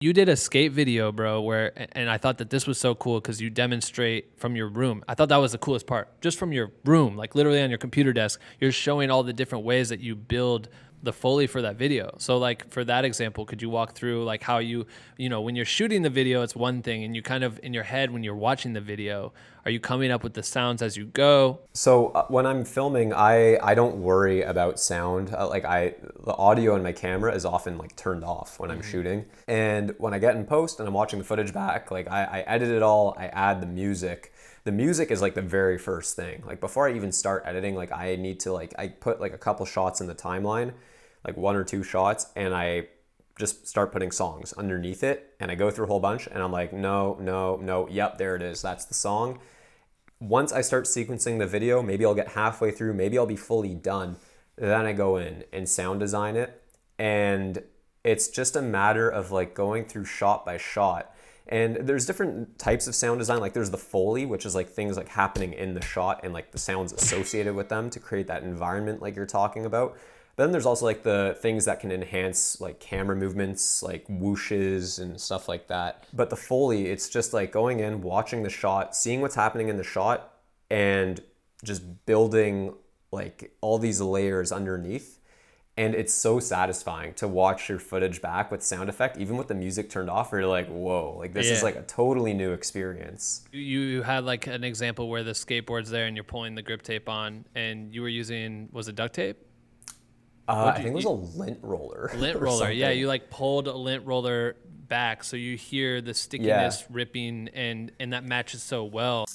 You did a skate video, bro, and I thought that this was so cool because you demonstrate from your room. I thought that was the coolest part. Just from your room, like literally on your computer desk, you're showing all the different ways that you build the Foley for that video. So like for that example, could you walk through like how you know, when you're shooting the video, it's one thing, and you kind of in your head when you're watching the video, are you coming up with the sounds as you go? So when I'm filming, I don't worry about sound. The audio in my camera is often like turned off when I'm shooting. And when I get in post and I'm watching the footage back, like I edit it all, I add the music. The music is like the very first thing. Like before I even start editing, like I need to I put like a couple shots in the timeline, like 1 or 2 shots, and I just start putting songs underneath it, and I go through a whole bunch, and I'm like, no, yep, there it is, that's the song. Once I start sequencing the video, maybe I'll get halfway through, maybe I'll be fully done, then I go in and sound design it, and it's just a matter of like going through shot by shot. And there's different types of sound design. Like there's the Foley, which is like things like happening in the shot and like the sounds associated with them to create that environment like you're talking about. Then there's also like the things that can enhance like camera movements, like whooshes and stuff like that. But the Foley, it's just like going in, watching the shot, seeing what's happening in the shot, and just building like all these layers underneath. And it's so satisfying to watch your footage back with sound effect, even with the music turned off, where you're like, whoa, like this is like a totally new experience. You had like an example where the skateboard's there and you're pulling the grip tape on, and you were using, was it duct tape? I think it was a lint roller. Lint roller, yeah. You like pulled a lint roller back, so you hear the stickiness ripping, and that matches so well.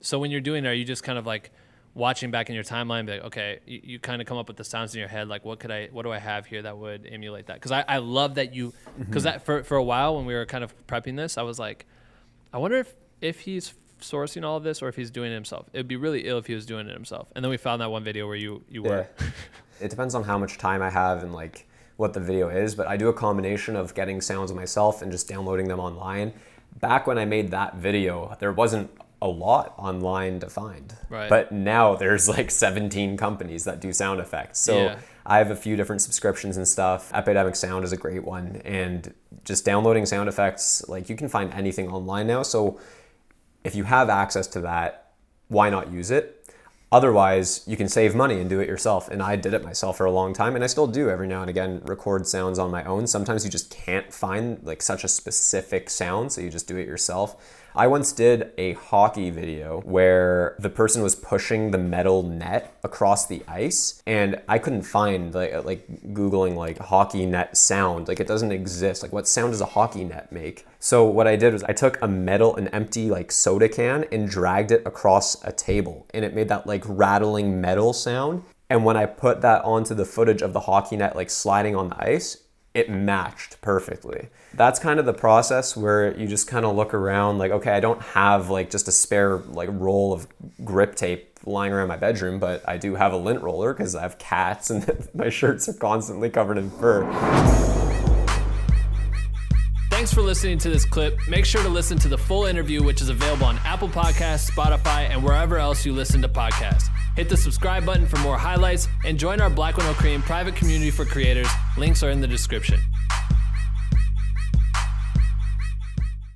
So when you're doing it, are you just kind of like watching back in your timeline, be like, okay, you kind of come up with the sounds in your head, like what do I have here that would emulate that? Because I love that you, because that for a while when we were kind of prepping this, I was like, I wonder if he's sourcing all of this or if he's doing it himself. It'd be really ill if he was doing it himself. And then we found that one video where you were. It depends on how much time I have and like what the video is, but I do a combination of getting sounds myself and just downloading them online. Back when I made that video, there wasn't a lot online to find. Right. But now there's like 17 companies that do sound effects. So I have a few different subscriptions and stuff. Epidemic Sound is a great one. And just downloading sound effects, like you can find anything online now. So if you have access to that, why not use it? Otherwise, you can save money and do it yourself. And I did it myself for a long time, and I still do every now and again record sounds on my own. Sometimes you just can't find like such a specific sound, so you just do it yourself. I once did a hockey video where the person was pushing the metal net across the ice, and I couldn't find like Googling like hockey net sound. Like it doesn't exist. Like what sound does a hockey net make? So what I did was I took an empty like soda can and dragged it across a table, and it made that like rattling metal sound. And when I put that onto the footage of the hockey net like sliding on the ice, it matched perfectly. That's kind of the process where you just kind of look around like, okay, I don't have like just a spare like roll of grip tape lying around my bedroom, but I do have a lint roller because I have cats and my shirts are constantly covered in fur. Thanks for listening to this clip. Make sure to listen to the full interview, which is available on Apple Podcasts, Spotify, and wherever else you listen to podcasts. Hit the subscribe button for more highlights and join our Black Widow Cream private community for creators. Links are in the description.